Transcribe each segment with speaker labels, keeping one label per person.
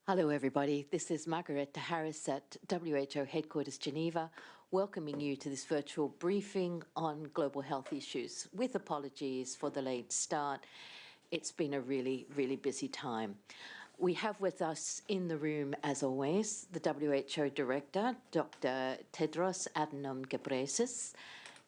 Speaker 1: Hello, everybody. This is Margareta Harris at WHO Headquarters, Geneva, welcoming you to this virtual briefing on global health issues. With apologies for the late start, it's been a really, really busy time. We have with us in the room, as always, the WHO Director, Dr. Tedros Adhanom Ghebreyesus,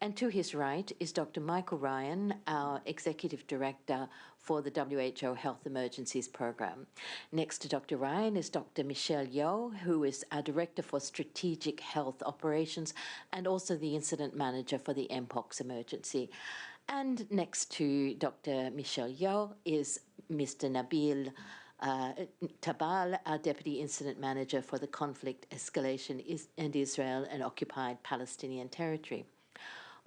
Speaker 1: and to his right is Dr. Michael Ryan, our Executive Director for the WHO Health Emergencies Program. Next to Dr. Ryan is Dr. Michelle Yeoh, who is our Director for Strategic Health Operations and also the Incident Manager for the Mpox emergency. And next to Dr. Michelle Yeoh is Mr. Nabil Tabal, our Deputy Incident Manager for the Conflict Escalation in Israel and Occupied Palestinian Territory.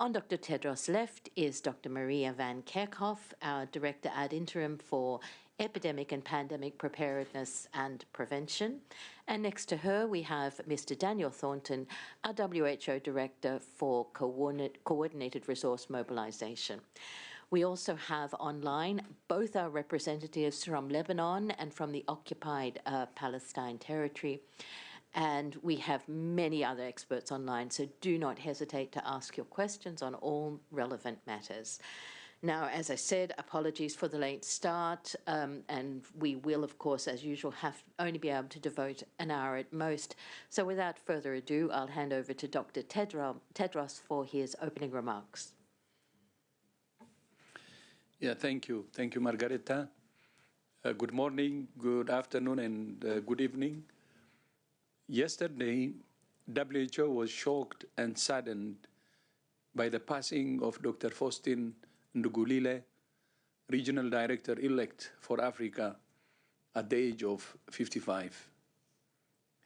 Speaker 1: On Dr. Tedros' left is Dr. Maria van Kerkhoff, our Director ad interim for Epidemic and Pandemic Preparedness and Prevention. And next to her, we have Mr. Daniel Thornton, our WHO Director for Coordinated Resource Mobilization. We also have online both our representatives from Lebanon and from the occupied Palestine territory. And we have many other experts online, so do not hesitate to ask your questions on all relevant matters. Now, as I said, apologies for the late start, and we will, of course, as usual, only be able to devote an hour at most. So without further ado, I'll hand over to Dr. Tedros for his opening remarks.
Speaker 2: Yeah, thank you. Thank you, Margareta. Good morning, good afternoon, and good evening. Yesterday, WHO was shocked and saddened by the passing of Dr. Faustin Ndugulile, Regional Director-elect for Africa, at the age of 55.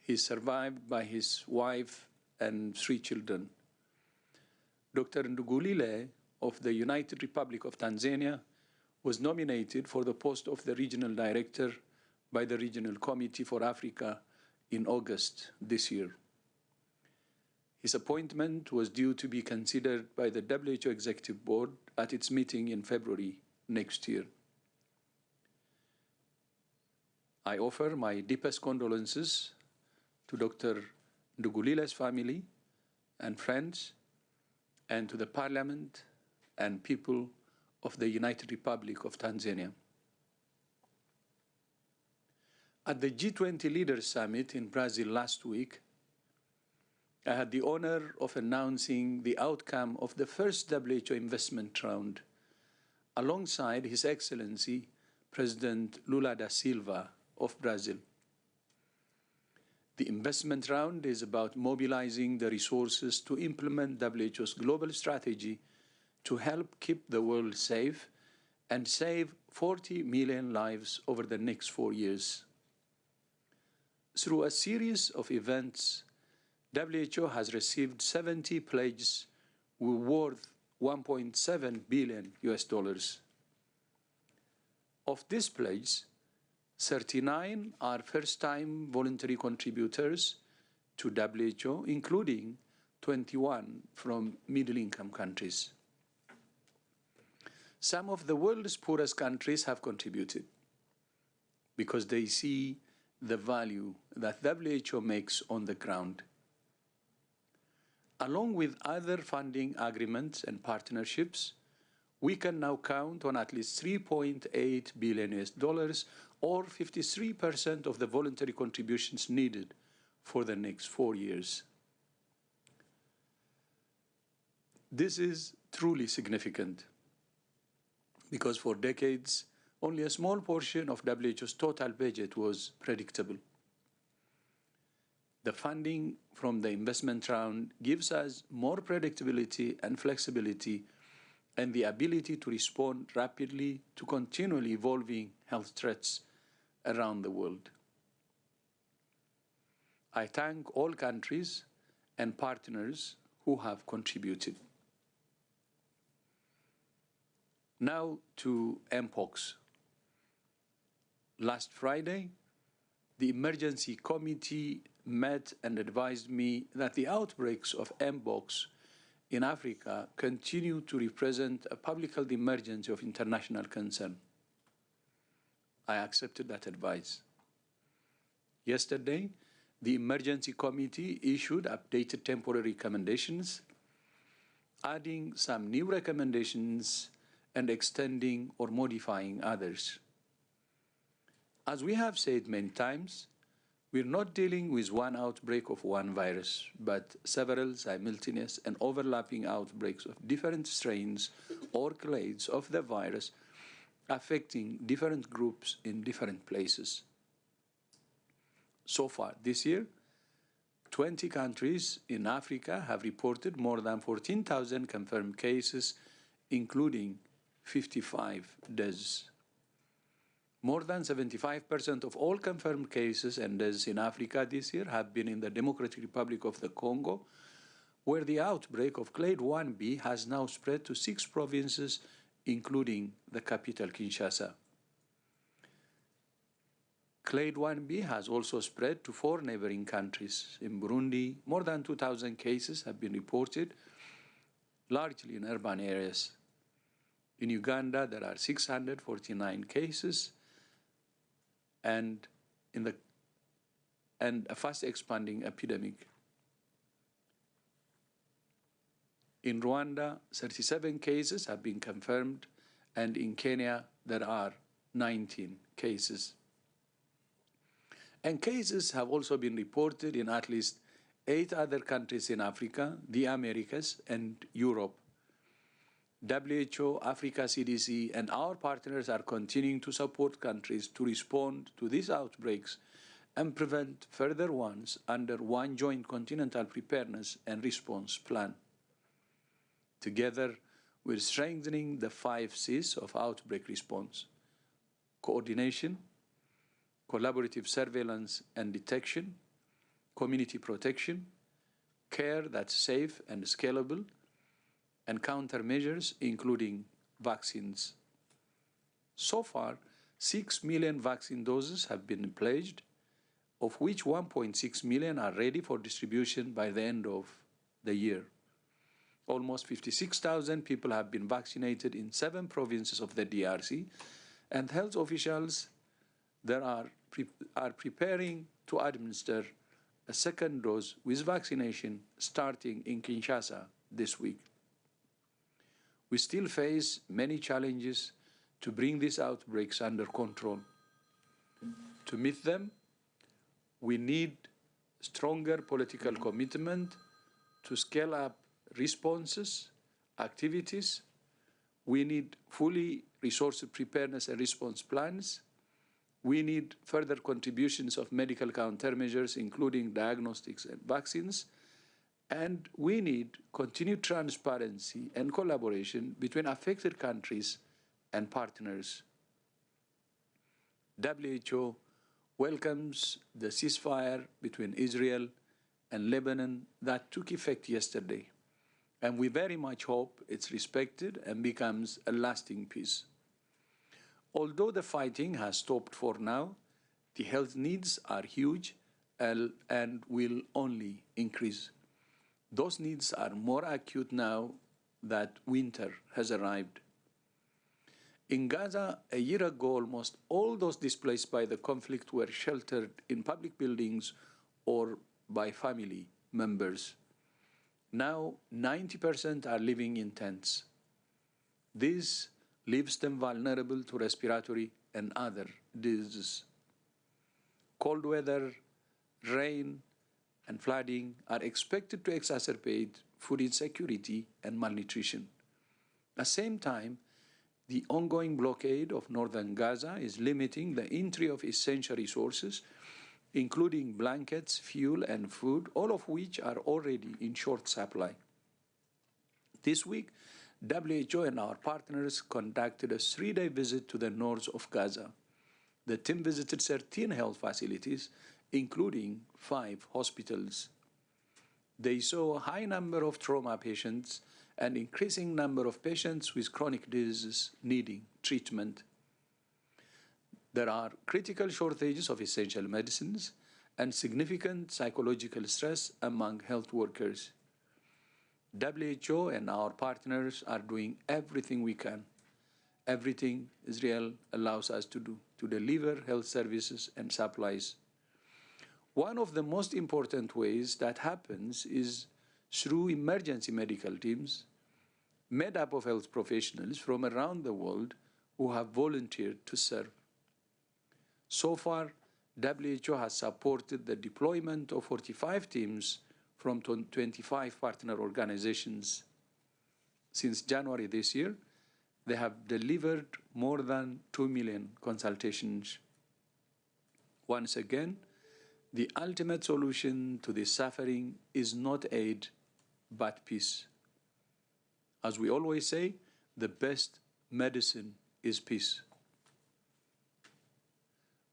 Speaker 2: He is survived by his wife and 3 children. Dr. Ndugulile of the United Republic of Tanzania was nominated for the post of the Regional Director by the Regional Committee for Africa in August this year. His appointment was due to be considered by the WHO Executive Board at its meeting in February next year. I offer my deepest condolences to Dr. Ndugulile's family and friends, and to the Parliament and people of the United Republic of Tanzania. At the G20 Leaders Summit in Brazil last week, I had the honor of announcing the outcome of the first WHO investment round, alongside His Excellency President Lula da Silva of Brazil. The investment round is about mobilizing the resources to implement WHO's global strategy to help keep the world safe and save 40 million lives over the next 4 years. Through a series of events, WHO has received 70 pledges worth $1.7 billion. Of this pledge, 39 are first-time voluntary contributors to WHO, including 21 from middle-income countries. Some of the world's poorest countries have contributed because they see the value that WHO makes on the ground. Along with other funding agreements and partnerships, we can now count on at least $3.8 billion, or 53% of the voluntary contributions needed for the next 4 years. This is truly significant, because for decades, only a small portion of WHO's total budget was predictable. The funding from the investment round gives us more predictability and flexibility, and the ability to respond rapidly to continually evolving health threats around the world. I thank all countries and partners who have contributed. Now to Mpox. Last Friday, the Emergency Committee met and advised me that the outbreaks of Mpox in Africa continue to represent a public health emergency of international concern. I accepted that advice. Yesterday, the Emergency Committee issued updated temporary recommendations, adding some new recommendations and extending or modifying others. As we have said many times, we're not dealing with one outbreak of one virus, but several simultaneous and overlapping outbreaks of different strains or clades of the virus affecting different groups in different places. So far this year, 20 countries in Africa have reported more than 14,000 confirmed cases, including 55 deaths. More than 75% of all confirmed cases and deaths in Africa this year have been in the Democratic Republic of the Congo, where the outbreak of Clade 1b has now spread to 6 provinces, including the capital, Kinshasa. Clade 1b has also spread to 4 neighboring countries. In Burundi, more than 2,000 cases have been reported, largely in urban areas. In Uganda, there are 649 cases, and a fast expanding epidemic. In Rwanda, 37 cases have been confirmed, and in Kenya, there are 19 cases. And cases have also been reported in at least 8 other countries in Africa, the Americas, and Europe. WHO, Africa CDC, and our partners are continuing to support countries to respond to these outbreaks and prevent further ones under one joint continental preparedness and response plan. Together, we're strengthening the 5 C's of outbreak response: coordination, collaborative surveillance and detection, community protection, care that's safe and scalable, and countermeasures, including vaccines. So far, 6 million vaccine doses have been pledged, of which 1.6 million are ready for distribution by the end of the year. Almost 56,000 people have been vaccinated in 7 provinces of the DRC, and health officials there are preparing to administer a second dose with vaccination starting in Kinshasa this week. We still face many challenges to bring these outbreaks under control. To meet them, we need stronger political commitment to scale up responses, activities. We need fully resourced preparedness and response plans. We need further contributions of medical countermeasures, including diagnostics and vaccines. And we need continued transparency and collaboration between affected countries and partners. WHO welcomes the ceasefire between Israel and Lebanon that took effect yesterday, and we very much hope it's respected and becomes a lasting peace. Although the fighting has stopped for now, the health needs are huge and will only increase. Those needs are more acute now that winter has arrived. In Gaza, a year ago, almost all those displaced by the conflict were sheltered in public buildings or by family members. Now, 90% are living in tents. This leaves them vulnerable to respiratory and other diseases. Cold weather, rain, and flooding are expected to exacerbate food insecurity and malnutrition. At the same time, the ongoing blockade of northern Gaza is limiting the entry of essential resources, including blankets, fuel, and food, all of which are already in short supply. This week, WHO and our partners conducted a 3-day visit to the north of Gaza. The team visited 13 health facilities, including 5 hospitals. They saw a high number of trauma patients and increasing number of patients with chronic diseases needing treatment. There are critical shortages of essential medicines and significant psychological stress among health workers. WHO and our partners are doing everything we can, everything Israel allows us to do, to deliver health services and supplies. One of the most important ways that happens is through emergency medical teams made up of health professionals from around the world who have volunteered to serve. So far, WHO has supported the deployment of 45 teams from 25 partner organizations. Since January this year, they have delivered more than 2 million consultations. Once again, the ultimate solution to this suffering is not aid, but peace. As we always say, the best medicine is peace.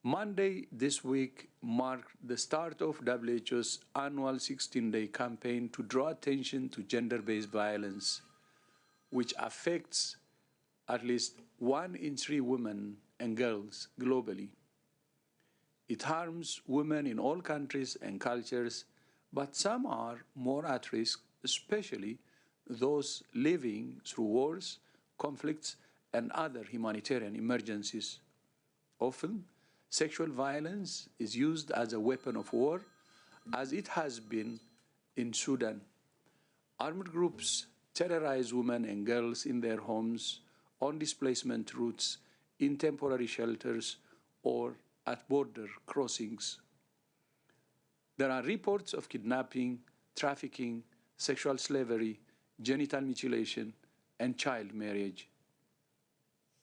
Speaker 2: Monday this week marked the start of WHO's annual 16-day campaign to draw attention to gender-based violence, which affects at least 1 in 3 women and girls globally. It harms women in all countries and cultures, but some are more at risk, especially those living through wars, conflicts, and other humanitarian emergencies. Often, sexual violence is used as a weapon of war, as it has been in Sudan. Armed groups terrorize women and girls in their homes, on displacement routes, in temporary shelters, or at border crossings. There are reports of kidnapping, trafficking, sexual slavery, genital mutilation, and child marriage.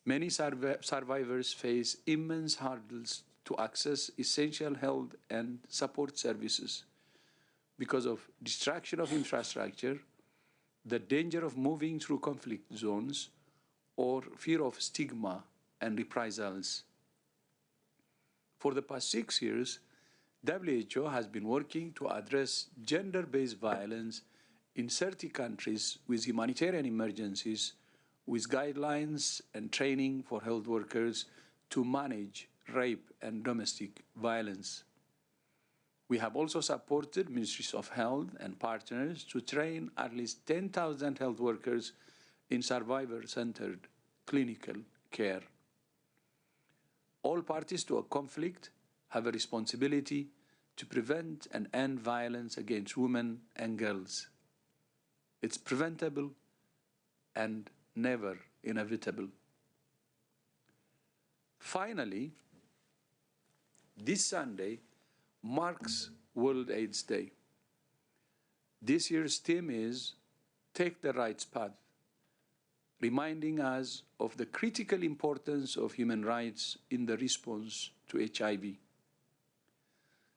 Speaker 2: Many survivors face immense hurdles to access essential health and support services because of destruction of infrastructure, the danger of moving through conflict zones, or fear of stigma and reprisals. For the past 6 years, WHO has been working to address gender-based violence in 30 countries with humanitarian emergencies, with guidelines and training for health workers to manage rape and domestic violence. We have also supported ministries of health and partners to train at least 10,000 health workers in survivor-centered clinical care. All parties to a conflict have a responsibility to prevent and end violence against women and girls. It's preventable and never inevitable. Finally, this Sunday marks World AIDS Day. This year's theme is Take the Right Path, reminding us of the critical importance of human rights in the response to HIV.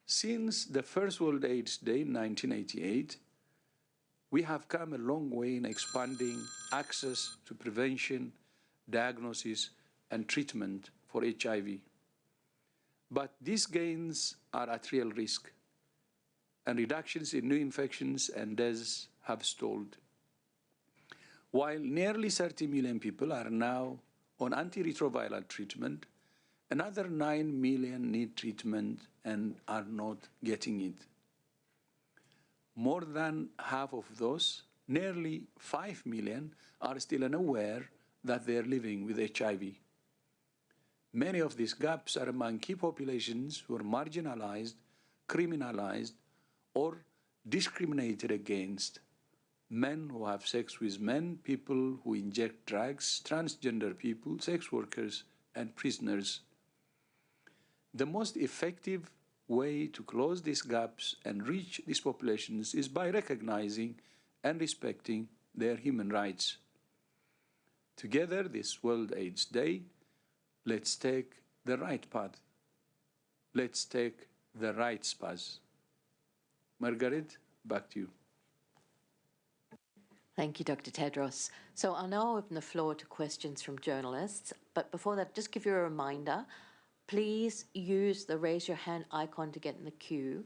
Speaker 2: Since the first World AIDS Day in 1988, we have come a long way in expanding access to prevention, diagnosis, and treatment for HIV. But these gains are at real risk, and reductions in new infections and deaths have stalled. While nearly 30 million people are now on antiretroviral treatment, another 9 million need treatment and are not getting it. More than half of those, nearly 5 million, are still unaware that they are living with HIV. Many of these gaps are among key populations who are marginalized, criminalized, or discriminated against. Men who have sex with men, people who inject drugs, transgender people, sex workers, and prisoners. The most effective way to close these gaps and reach these populations is by recognizing and respecting their human rights. Together, this World AIDS Day, let's take the right path. Let's take the right path. Margaret, back to you.
Speaker 1: Thank you, Dr. Tedros. So I'll now open the floor to questions from journalists. But before that, just give you a reminder, please use the raise your hand icon to get in the queue.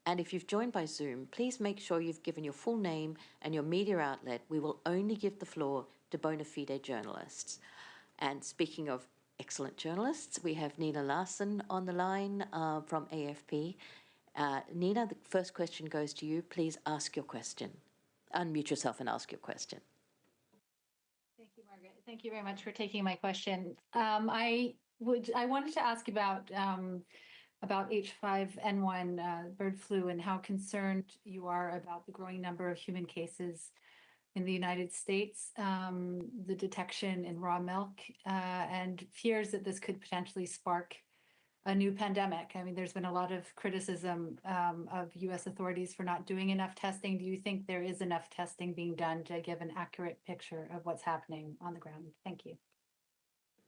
Speaker 1: And if you've joined by Zoom, please make sure you've given your full name and your media outlet. We will only give the floor to bona fide journalists. And speaking of excellent journalists, we have Nina Larson on the line from AFP. Nina, the first question goes to you. Please ask your question. Unmute yourself and ask your question.
Speaker 3: Thank you, Margaret. Thank you very much for taking my question. I wanted to ask about about H5N1 bird flu and how concerned you are about the growing number of human cases in the United States, the detection in raw milk, and fears that this could potentially spark a new pandemic. I mean, there's been a lot of criticism of U.S. authorities for not doing enough testing. Do you think there is enough testing being done to give an accurate picture of what's happening on the ground? Thank you.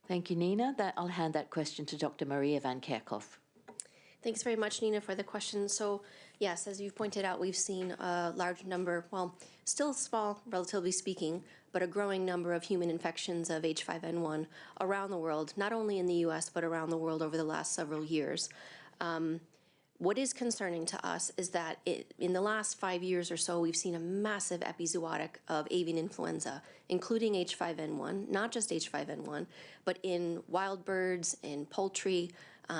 Speaker 1: Thank you, Nina. I'll hand that question to Dr. Maria van Kerkhoff.
Speaker 4: Thanks very much, Nina, for the question. So, yes, as you've pointed out, we've seen a large number, well, still small, relatively speaking, but a growing number of human infections of H5N1 around the world, not only in the U.S., but around the world over the last several years. What is concerning to us is that in the last 5 years or so, we've seen a massive epizootic of avian influenza, including H5N1, not just H5N1, but in wild birds, in poultry,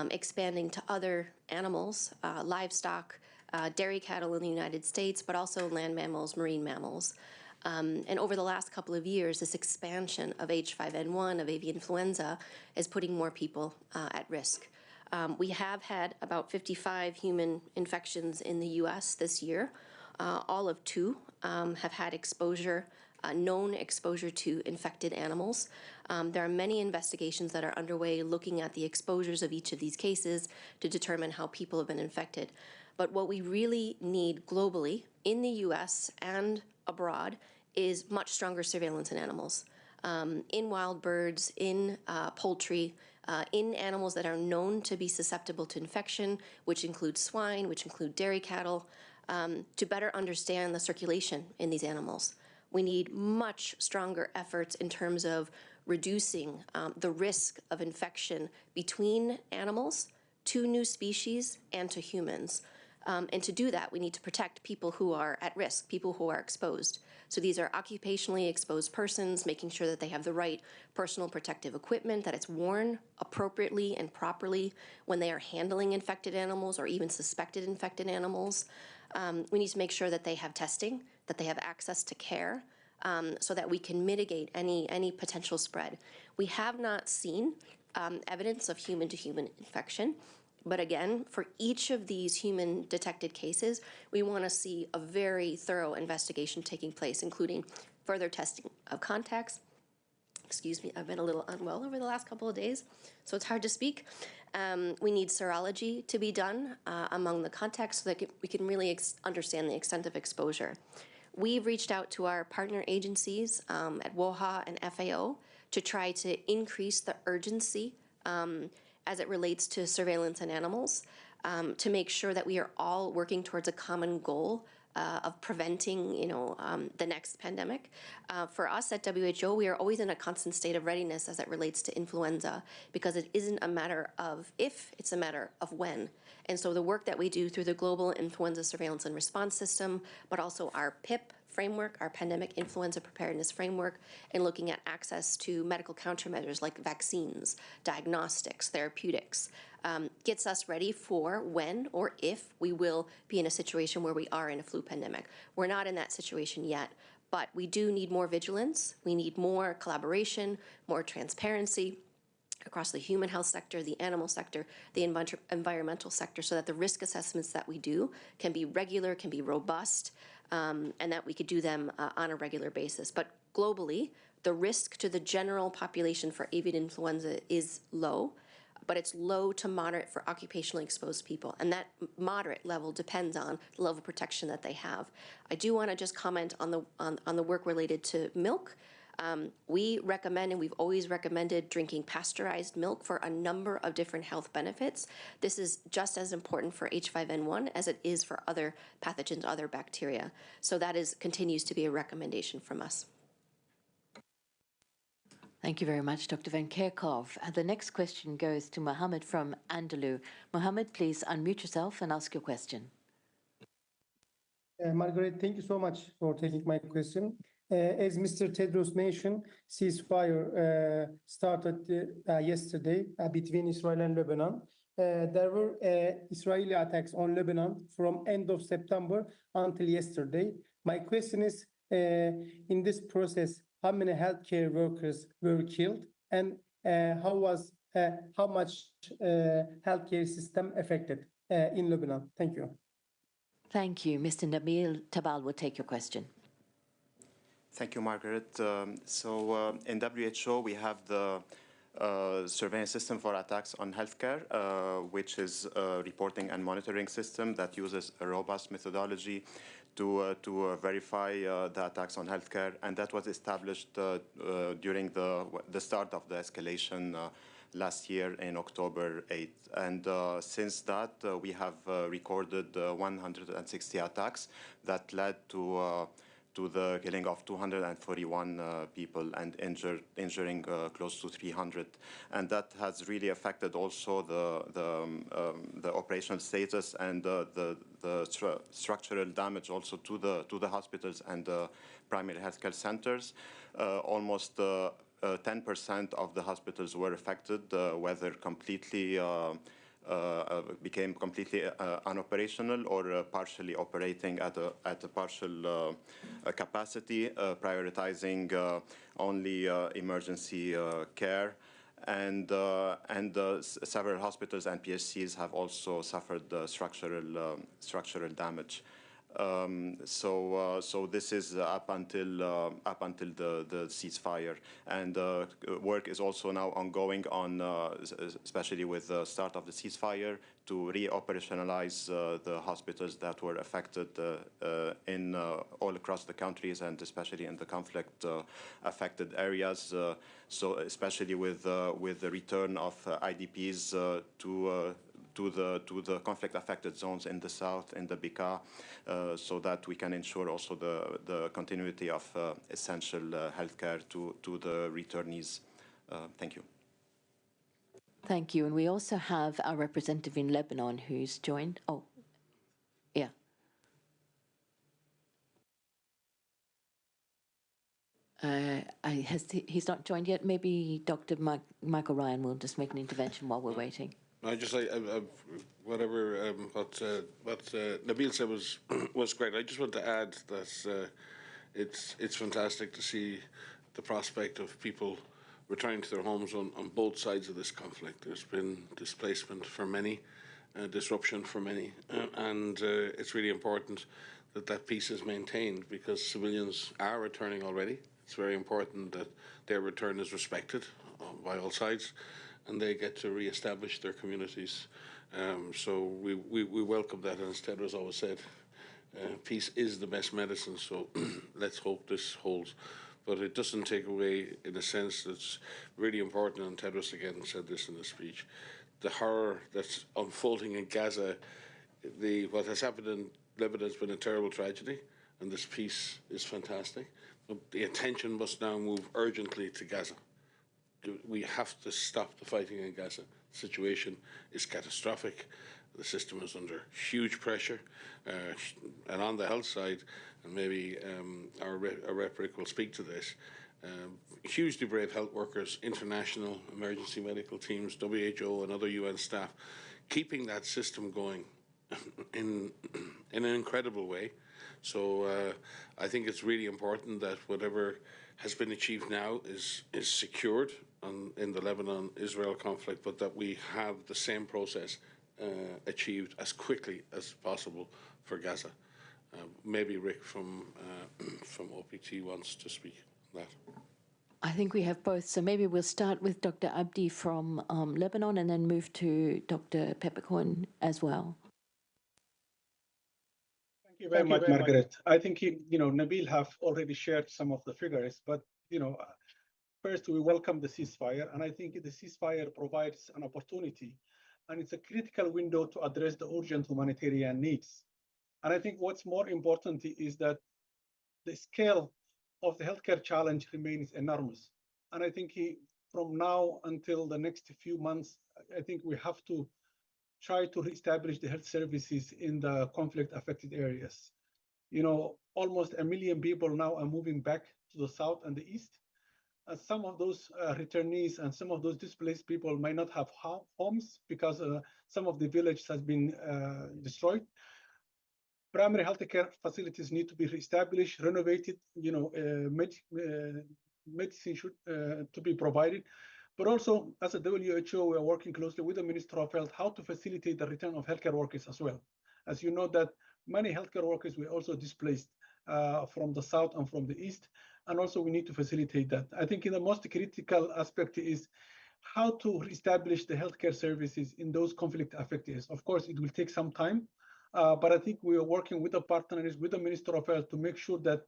Speaker 4: expanding to other animals, livestock, dairy cattle in the United States, but also land mammals, marine mammals. And over the last couple of years, this expansion of H5N1, of avian influenza, is putting more people at risk. We have had about 55 human infections in the U.S. this year. All of 2 have had exposure, known exposure to infected animals. There are many investigations that are underway looking at the exposures of each of these cases to determine how people have been infected. But what we really need globally, in the U.S. and abroad, is much stronger surveillance in animals. In wild birds, in poultry, in animals that are known to be susceptible to infection, which include swine, which include dairy cattle, to better understand the circulation in these animals. We need much stronger efforts in terms of reducing the risk of infection between animals, to new species, and to humans. And to do that, we need to protect people who are at risk, people who are exposed. So these are occupationally exposed persons, making sure that they have the right personal protective equipment, that it's worn appropriately and properly when they are handling infected animals or even suspected infected animals. We need to make sure that they have testing, that they have access to care, so that we can mitigate any potential spread. We have not seen evidence of human-to-human infection. But again, for each of these human detected cases, we want to see a very thorough investigation taking place, including further testing of contacts. Excuse me, I've been a little unwell over the last couple of days, so it's hard to speak. We need serology to be done among the contacts so that we can really understand the extent of exposure. We've reached out to our partner agencies at WOHA and FAO to try to increase the urgency as it relates to surveillance in animals, to make sure that we are all working towards a common goal of preventing, the next pandemic. For us at WHO, we are always in a constant state of readiness as it relates to influenza, because it isn't a matter of if, it's a matter of when. And so the work that we do through the Global Influenza Surveillance and Response System, but also our PIP framework, our Pandemic Influenza Preparedness Framework, and looking at access to medical countermeasures like vaccines, diagnostics, therapeutics, gets us ready for when or if we will be in a situation where we are in a flu pandemic. We're not in that situation yet, but we do need more vigilance. We need more collaboration, more transparency across the human health sector, the animal sector, the environmental sector, so that the risk assessments that we do can be regular, can be robust, and that we could do them on a regular basis. But globally, the risk to the general population for avian influenza is low, but it's low to moderate for occupationally exposed people. And that moderate level depends on the level of protection that they have. I do want to just comment on the work related to milk. We recommend, and we've always recommended, drinking pasteurized milk for a number of different health benefits. This is just as important for H5N1 as it is for other pathogens, other bacteria. So that continues to be a recommendation from us.
Speaker 1: Thank you very much, Dr. Van Kerkhoff. The next question goes to Mohammed from Andalou. Mohammed, please unmute yourself and ask your question.
Speaker 5: Margaret, thank you so much for taking my question. As Mr. Tedros mentioned, ceasefire started yesterday between Israel and Lebanon. There were Israeli attacks on Lebanon from end of September until yesterday. My question is, in this process, how many healthcare workers were killed, and how was how much healthcare system affected in Lebanon? Thank you.
Speaker 1: Thank you. Mr. Nabil Tabal will take your question.
Speaker 6: Thank you, Margaret. In WHO, we have the surveillance system for attacks on healthcare, which is a reporting and monitoring system that uses a robust methodology to verify the attacks on healthcare, and that was established during the start of the escalation last year in October 8th. And since that, we have recorded 160 attacks that led to the killing of 241 people and injuring close to 300. And that has really affected also the operational status and the structural damage also to the hospitals and the primary healthcare centers. Almost 10% of the hospitals were affected, whether completely became completely unoperational or partially operating at a partial capacity, prioritizing only emergency care. And several hospitals and PSCs have also suffered structural damage. So this is up until the ceasefire, and work is also now ongoing on, especially with the start of the ceasefire, to reoperationalize the hospitals that were affected in all across the countries, and especially in the conflict affected areas. So especially with the return of IDPs to the conflict-affected zones in the south, in the Bekaa, so that we can ensure also the continuity of essential healthcare to the returnees. Thank you.
Speaker 1: Thank you. And we also have our representative in Lebanon who's joined. Oh, yeah. He's not joined yet. Maybe Dr. Michael Ryan will just make an intervention while we're waiting.
Speaker 7: I just what Nabil said was great. I just want to add that it's fantastic to see the prospect of people returning to their homes on both sides of this conflict. There's been displacement for many, disruption for many, and it's really important that peace is maintained, because civilians are returning already. It's very important that their return is respected by all sides, and they get to re-establish their communities. So we welcome that, and as Tedros always said, peace is the best medicine, so let's hope this holds. But it doesn't take away, in a sense, that's really important, and Tedros again said this in the speech, the horror that's unfolding in Gaza. What has happened in Lebanon has been a terrible tragedy, and this peace is fantastic. But the attention must now move urgently to Gaza. We have to stop the fighting in Gaza. The situation is catastrophic. The system is under huge pressure, and on the health side, and maybe our Rep Rick will speak to this, hugely brave health workers, international emergency medical teams, WHO and other UN staff, keeping that system going in an incredible way. So I think it's really important that whatever has been achieved now is secured in the Lebanon-Israel conflict, but that we have the same process achieved as quickly as possible for Gaza. Maybe Rick from OPT wants to speak on that.
Speaker 1: I think we have both, so maybe we'll start with Dr. Abdi from Lebanon and then move to Dr. Peppercorn as well.
Speaker 8: Thank you very much, Margaret. I think Nabil have already shared some of the figures, but first we welcome the ceasefire, and I think the ceasefire provides an opportunity, and it's a critical window to address the urgent humanitarian needs. And I think what's more important is that the scale of the healthcare challenge remains enormous. And I think from now until the next few months, I think we have to try to reestablish the health services in the conflict-affected areas. Almost 1 million people now are moving back to the south and the east. Some of those returnees and some of those displaced people might not have homes because some of the village has been destroyed. Primary healthcare facilities need to be reestablished, renovated. Medicine should to be provided. But also, as a WHO, we are working closely with the Minister of Health how to facilitate the return of healthcare workers as well. As you know, that many healthcare workers were also displaced from the south and from the east, and also we need to facilitate that. I think the most critical aspect is how to reestablish the healthcare services in those conflict-affected areas. Of course, it will take some time, but I think we are working with the partners, with the Minister of Health, to make sure that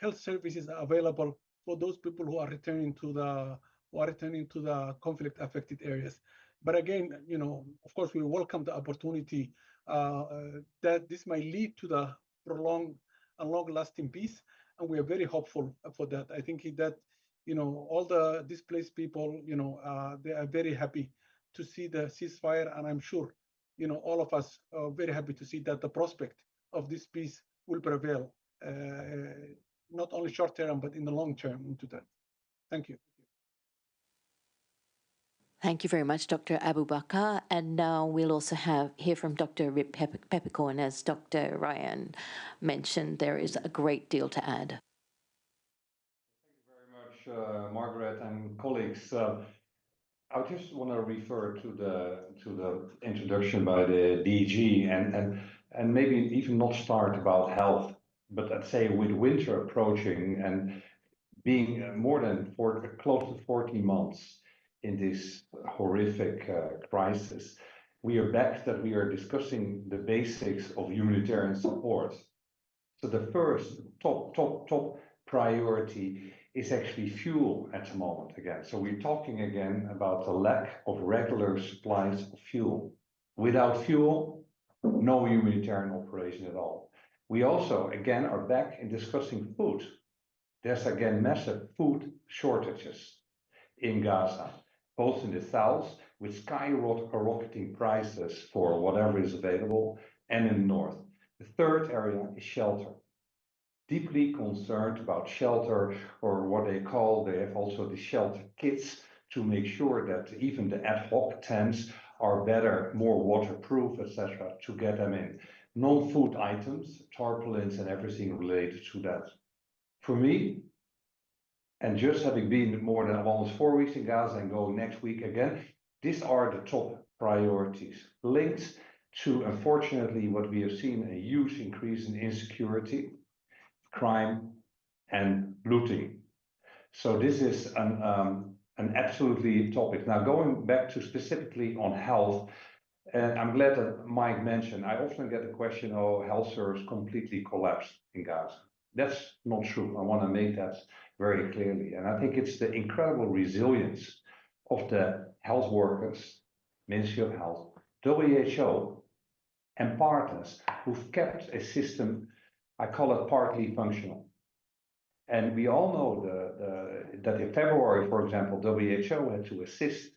Speaker 8: health services are available for those people who are returning to the conflict-affected areas. But again, of course, we welcome the opportunity that this might lead to the prolonged and long-lasting peace, and we are very hopeful for that. I think that all the displaced people, they are very happy to see the ceasefire, and I'm sure, all of us are very happy to see that the prospect of this peace will prevail, not only short term, but in the long term into that. Thank you.
Speaker 1: Thank you very much, Dr. Abu Bakr. And now we'll also hear from Dr. Rip Peppercorn. As Dr. Ryan mentioned, there is a great deal to add.
Speaker 9: Thank you very much, Margaret and colleagues. I just want to refer to the introduction by the DG and maybe even not start about health, but let's say with winter approaching and being more than close to 14 months in this horrific crisis, we are back that we are discussing the basics of humanitarian support. So the first top priority is actually fuel at the moment again. So we're talking again about the lack of regular supplies of fuel. Without fuel, no humanitarian operation at all. We also, again, are back in discussing food. There's again massive food shortages in Gaza, both in the south with skyrocketing prices for whatever is available, and in the north. The third area is shelter. Deeply concerned about shelter, or what they have also the shelter kits to make sure that even the ad hoc tents are better, more waterproof, etc., to get them in. Non-food items, tarpaulins and everything related to that. For me, and just having been more than almost 4 weeks in Gaza and going next week again, these are the top priorities, linked to, unfortunately, what we have seen, a huge increase in insecurity, crime and looting. So this is an absolutely topic. Now going back to specifically on health, and I'm glad that Mike mentioned, I often get the question, oh, health service completely collapsed in Gaza. That's not true. I want to make that very clearly. And I think it's the incredible resilience of the health workers, Ministry of Health, WHO, and partners who've kept a system, I call it partly functional. And we all know that in February, for example, WHO had to assist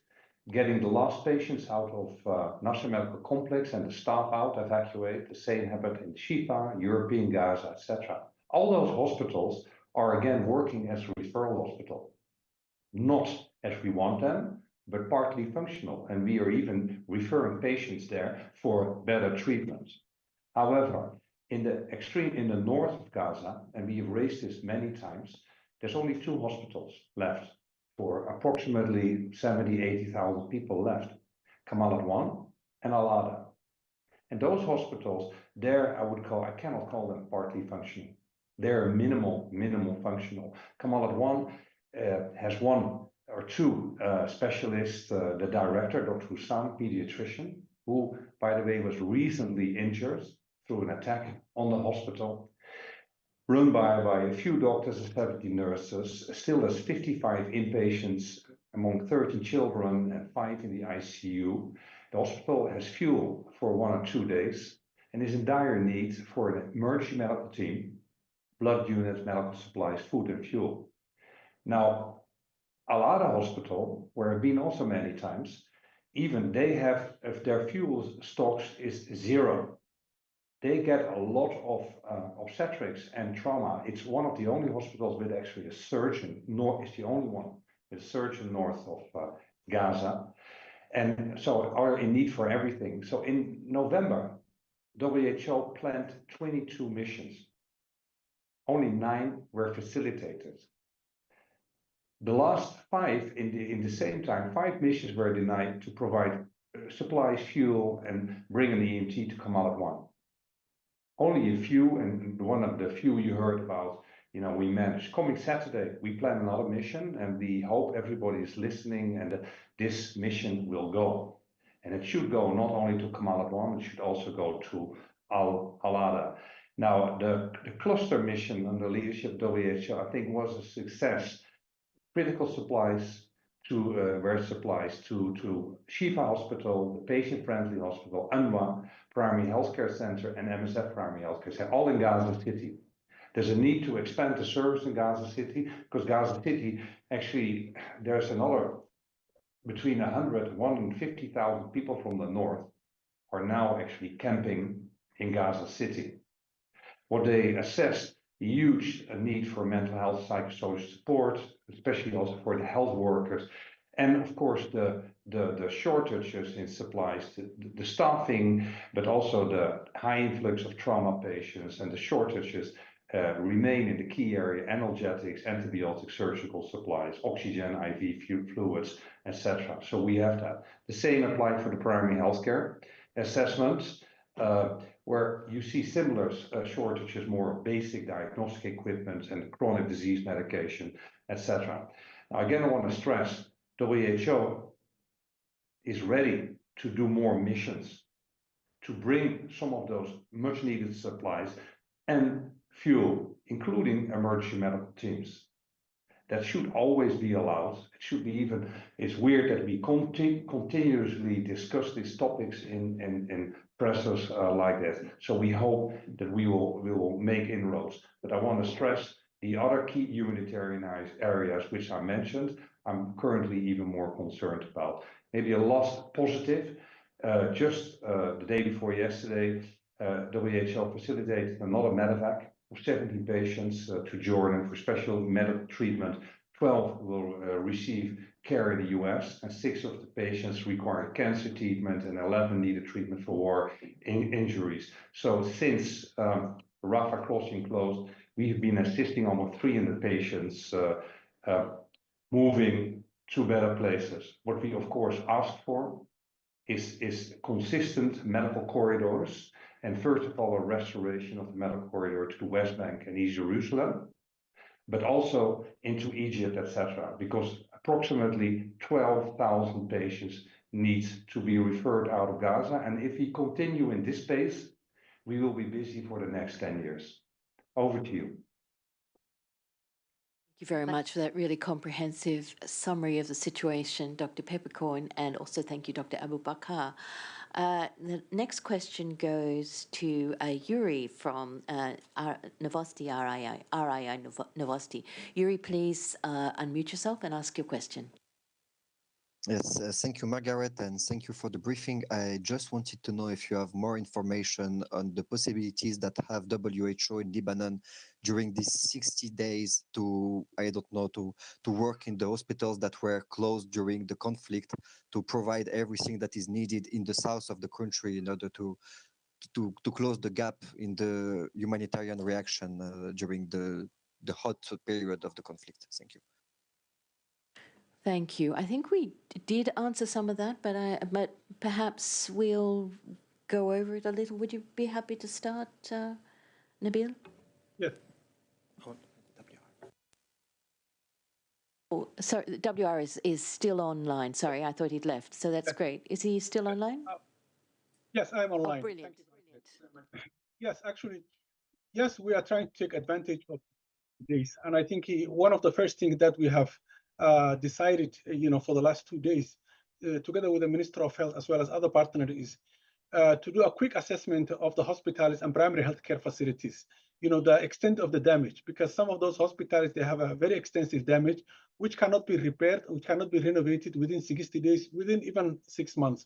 Speaker 9: getting the last patients out of National Medical Complex and the staff out, evacuate. The same happened in Shifa, European Gaza, etc. All those hospitals are again working as a referral hospital, not as we want them, but partly functional. And we are even referring patients there for better treatment. However, in the north of Gaza, and we have raised this many times, there's only 2 hospitals left for approximately 70,000, 80,000 people left. Kamal Adwan and Al-Ada. And those hospitals, there I cannot call them partly functional. They're minimal functional. Kamal Adwan has 1 or 2 specialists, the director, Dr. Hussam, pediatrician, who, by the way, was recently injured through an attack on the hospital, run by a few doctors and 70 nurses. Still there's 55 inpatients among 30 children and 5 in the ICU. The hospital has fuel for 1 or 2 days and is in dire need for an emergency medical team, blood units, medical supplies, food and fuel. Now, Al-Ada Hospital, where I've been also many times, even they have, if their fuel stocks is 0, they get a lot of obstetrics and trauma. It's one of the only hospitals with actually a surgeon, it's the only one with a surgeon north of Gaza. And so are in need for everything. So in November, WHO planned 22 missions. Only 9 were facilitated. The last 5 in the same time, 5 missions were denied to provide supplies, fuel, and bring an EMT to Kamal one. Only a few, and one of the few you heard about, we managed. Coming Saturday, we plan another mission, and we hope everybody is listening and that this mission will go. And it should go not only to Kamal one, it should also go to Al-Ada. Now, the cluster mission under leadership of WHO, I think, was a success. Critical supplies to Shifa Hospital, the patient-friendly hospital, UNWA Primary Healthcare Center, and MSF Primary Healthcare Center, all in Gaza City. There's a need to expand the service in Gaza City because Gaza City, actually, there's another between 100 and 150,000 people from the north are now actually camping in Gaza City. What they assessed, huge need for mental health, psychosocial support, especially also for the health workers, and of course the shortages in supplies, the staffing, but also the high influx of trauma patients and the shortages remain in the key area: analgesics, antibiotics, surgical supplies, oxygen, IV fluids, etc. So we have that. The same applied for the primary healthcare assessments, where you see similar shortages, more of basic diagnostic equipment and chronic disease medication, etc. Now, again, I want to stress, WHO is ready to do more missions, to bring some of those much needed supplies and fuel, including emergency medical teams. That should always be allowed. It should be even, it's weird that we continuously discuss these topics in presses like that. So we hope that we will make inroads. But I want to stress the other key humanitarian areas which I mentioned, I'm currently even more concerned about. Maybe a last positive, just the day before yesterday, WHO facilitated another medevac of 17 patients to Jordan for special medical treatment. 12 will receive care in the US, and 6 of the patients required cancer treatment, and 11 needed treatment for war injuries. So since Rafah crossing closed, we have been assisting almost 300 patients moving to better places. What we, of course, asked for is consistent medical corridors, and first of all, a restoration of the medical corridor to the West Bank and East Jerusalem, but also into Egypt, etc., because approximately 12,000 patients need to be referred out of Gaza. And if we continue in this pace, we will be busy for the next 10 years. Over to you.
Speaker 1: Thank you very much for that really comprehensive summary of the situation, Dr. Peppercorn, and also thank you, Dr. Abu Bakr. The next question goes to Yuri from Novosti, RII Novosti. Yuri, please unmute yourself and ask your question.
Speaker 10: Yes, thank you, Margaret, and thank you for the briefing. I just wanted to know if you have more information on the possibilities that have WHO in Lebanon during these 60 days to, I don't know, to work in the hospitals that were closed during the conflict, to provide everything that is needed in the south of the country in order to close the gap in the humanitarian reaction during the hot period of the conflict. Thank you.
Speaker 1: Thank you. I think we did answer some of that, but perhaps we'll go over it a little. Would you be happy to start, Nabil?
Speaker 8: Yes.
Speaker 1: Oh, sorry, WR is still online. Sorry, I thought he'd left. So that's great. Is he still online?
Speaker 8: Yes, I'm online.
Speaker 1: Oh, brilliant.
Speaker 8: Yes, actually, yes, we are trying to take advantage of this. And I think one of the first things that we have decided, for the last 2 days, together with the Minister of Health as well as other partners, is to do a quick assessment of the hospitals and primary healthcare facilities, the extent of the damage, because some of those hospitals, they have a very extensive damage, which cannot be repaired, which cannot be renovated within 60 days, within even 6 months.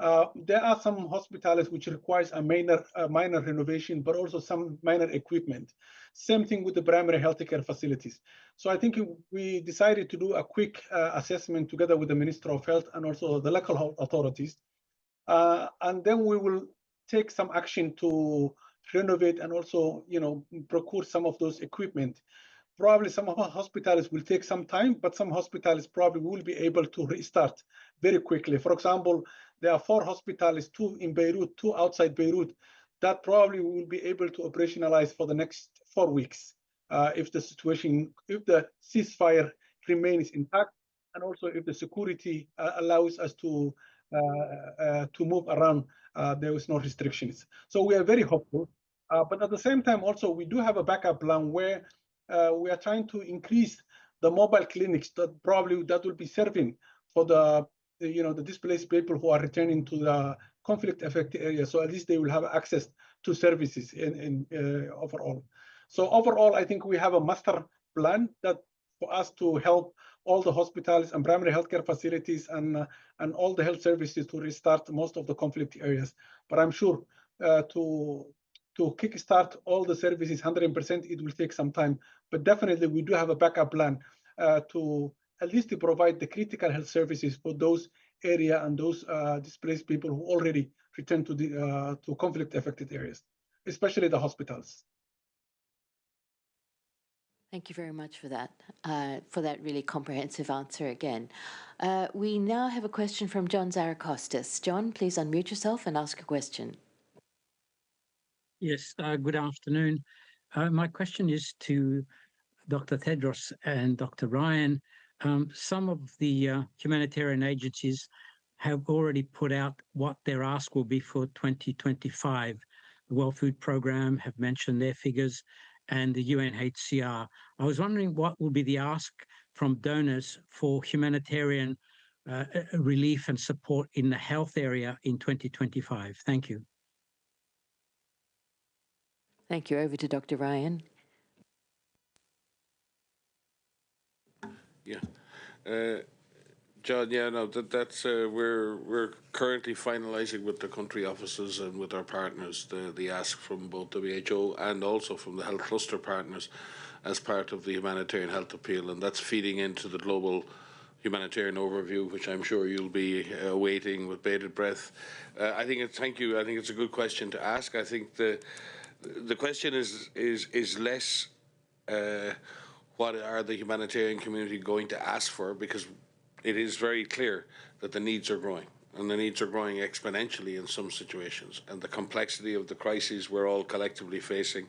Speaker 8: There are some hospitals which requires a minor renovation, but also some minor equipment. Same thing with the primary healthcare facilities. So I think we decided to do a quick assessment together with the Minister of Health and also the local health authorities. And then we will take some action to renovate and also, procure some of those equipment. probably some of our hospitals will take some time, but some hospitals probably will be able to restart very quickly. For example, there are 4 hospitals, 2 in Beirut, 2 outside Beirut, that probably will be able to operationalize for the next 4 weeks if the situation, if the ceasefire remains intact, and also if the security allows us to move around, there is no restrictions. So we are very hopeful. But at the same time, also, we do have a backup plan where we are trying to increase the mobile clinics that will be serving for the displaced people who are returning to the conflict-affected areas. So at least they will have access to services in overall. So overall, I think we have a master plan that for us to help all the hospitals and primary healthcare facilities and all the health services to restart most of the conflict areas. But I'm sure to kickstart all the services 100%, it will take some time. But definitely, we do have a backup plan to at least to provide the critical health services for those area and those displaced people who already returned to the to conflict-affected areas, especially the hospitals.
Speaker 1: Thank you very much for that really comprehensive answer again. We now have a question from John Zarakostas. John, please unmute yourself and ask a question.
Speaker 11: Yes, good afternoon. My question is to Dr. Tedros and Dr. Ryan. Some of the humanitarian agencies have already put out what their ask will be for 2025. The World Food Programme have mentioned their figures, and the UNHCR. I was wondering what will be the ask from donors for humanitarian relief and support in the health area in 2025. Thank you.
Speaker 1: Thank you. Over to Dr. Ryan.
Speaker 7: Yeah. John, yeah, no, that's we're currently finalising with the country offices and with our partners the ask from both WHO and also from the health cluster partners as part of the humanitarian health appeal, and that's feeding into the global humanitarian overview, which I'm sure you'll be awaiting with bated breath. Thank you. I think it's a good question to ask. I think the question is less what are the humanitarian community going to ask for, because it is very clear that the needs are growing, and the needs are growing exponentially in some situations. And the complexity of the crises we're all collectively facing,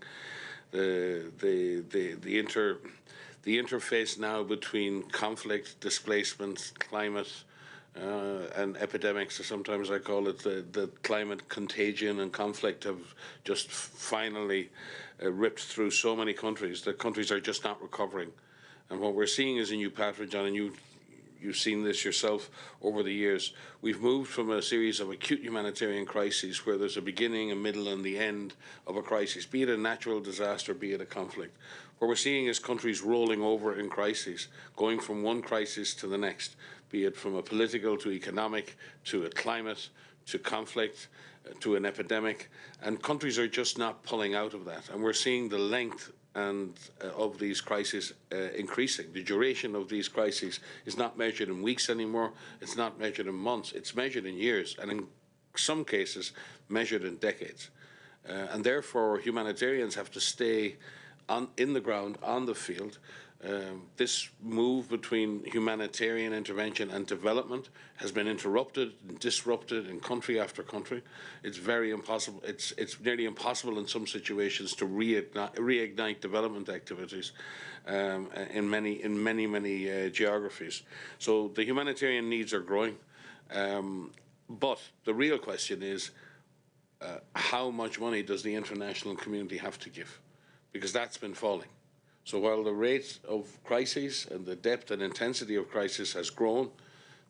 Speaker 7: the interface now between conflict, displacement, climate, and epidemics, or sometimes I call it the climate contagion and conflict, have just finally ripped through so many countries that countries are just not recovering. And what we're seeing is a new pattern, John, and you've seen this yourself over the years. We've moved from a series of acute humanitarian crises where there's a beginning, a middle, and the end of a crisis, be it a natural disaster, be it a conflict. What we're seeing is countries rolling over in crises, going from one crisis to the next, be it from a political to economic to a climate to conflict to an epidemic, and countries are just not pulling out of that. And we're seeing the length of these crises increasing. The duration of these crises is not measured in weeks anymore. It's not measured in months. It's measured in years, and in some cases measured in decades. And therefore, humanitarians have to stay in the ground, on the field. This move between humanitarian intervention and development has been interrupted and disrupted in country after country. It's very impossible. It's nearly impossible in some situations to reignite development activities in many geographies. So the humanitarian needs are growing, but the real question is how much money does the international community have to give? Because that's been falling. So while the rate of crises and the depth and intensity of crisis has grown,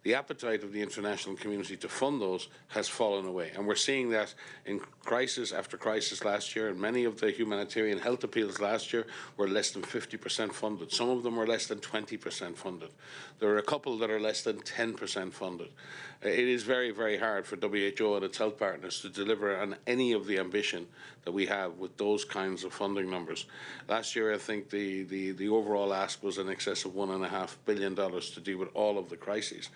Speaker 7: the appetite of the international community to fund those has fallen away. And we're seeing that in crisis after crisis last year, and many of the humanitarian health appeals last year were less than 50% funded. Some of them were less than 20% funded. There are a couple that are less than 10% funded. It is very, very hard for WHO and its health partners to deliver on any of the ambition that we have with those kinds of funding numbers. Last year, I think the overall ask was in excess of $1.5 billion to deal with all of the crises.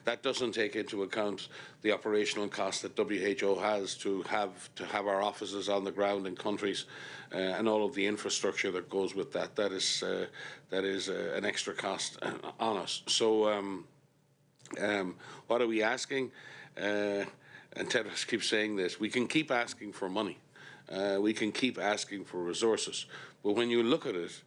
Speaker 7: That doesn't take into account the operational cost that WHO has to have our offices on the ground in countries and all of the infrastructure that goes with that. That is an extra cost on us. So what are we asking? And Tedros keeps saying this, we can keep asking for money. We can keep asking for resources. But when you look at it,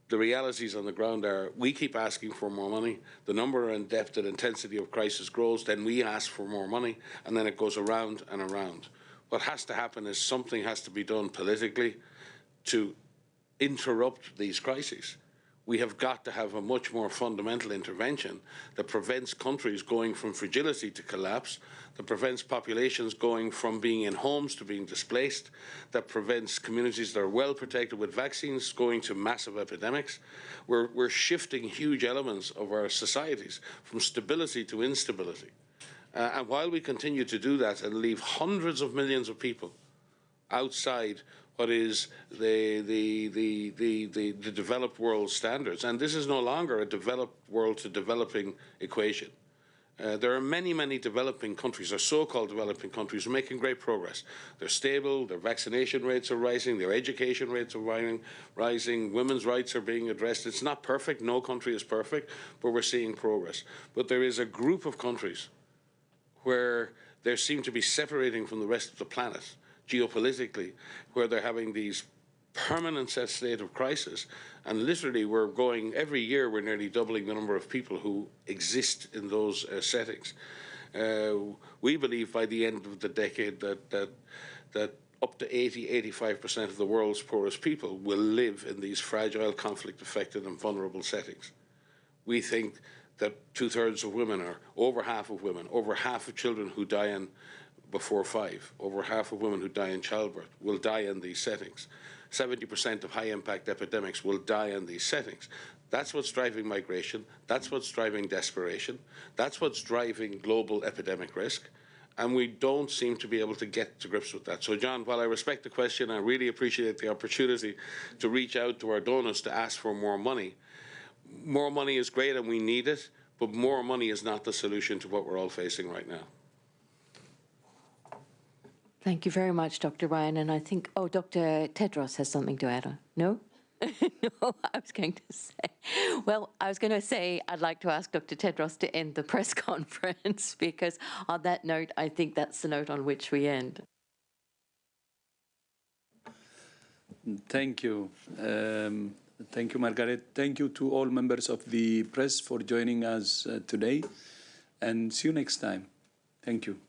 Speaker 7: the realities on the ground are we keep asking for more money, the number and depth and intensity of crisis grows, then we ask for more money, and then it goes around and around. What has to happen is something has to be done politically to interrupt these crises. We have got to have a much more fundamental intervention that prevents countries going from fragility to collapse, that prevents populations going from being in homes to being displaced, that prevents communities that are well protected with vaccines going to massive epidemics. We're shifting huge elements of our societies from stability to instability. And while we continue to do that and leave hundreds of millions of people outside what is the developed world standards. And this is no longer a developed world to developing equation. There are many, many developing countries, or so-called developing countries, who are making great progress. They're stable, their vaccination rates are rising, their education rates are rising, women's rights are being addressed. It's not perfect, no country is perfect, but we're seeing progress. But there is a group of countries where they seem to be separating from the rest of the planet geopolitically, where they're having these permanent state of crisis, and literally we're going, every year we're nearly doubling the number of people who exist in those settings. We believe by the end of the decade that up to 80–85% of the world's poorest people will live in these fragile, conflict-affected and vulnerable settings. We think that 2/3 of women, or over half of women, over half of children who die before 5, over half of women who die in childbirth will die in these settings. 70% of high-impact epidemics will die in these settings. That's what's driving migration. That's what's driving desperation. That's what's driving global epidemic risk. And we don't seem to be able to get to grips with that. So, John, while I respect the question, I really appreciate the opportunity to reach out to our donors to ask for more money. More money is great and we need it, but more money is not the solution to what we're all facing right now.
Speaker 1: Thank you very much, Dr. Ryan. And I think, Dr. Tedros has something to add. No? No, I was going to say I'd like to ask Dr. Tedros to end the press conference, because on that note, I think that's the note on which we end.
Speaker 2: Thank you. Thank you, Margaret. Thank you to all members of the press for joining us today, and see you next time. Thank you.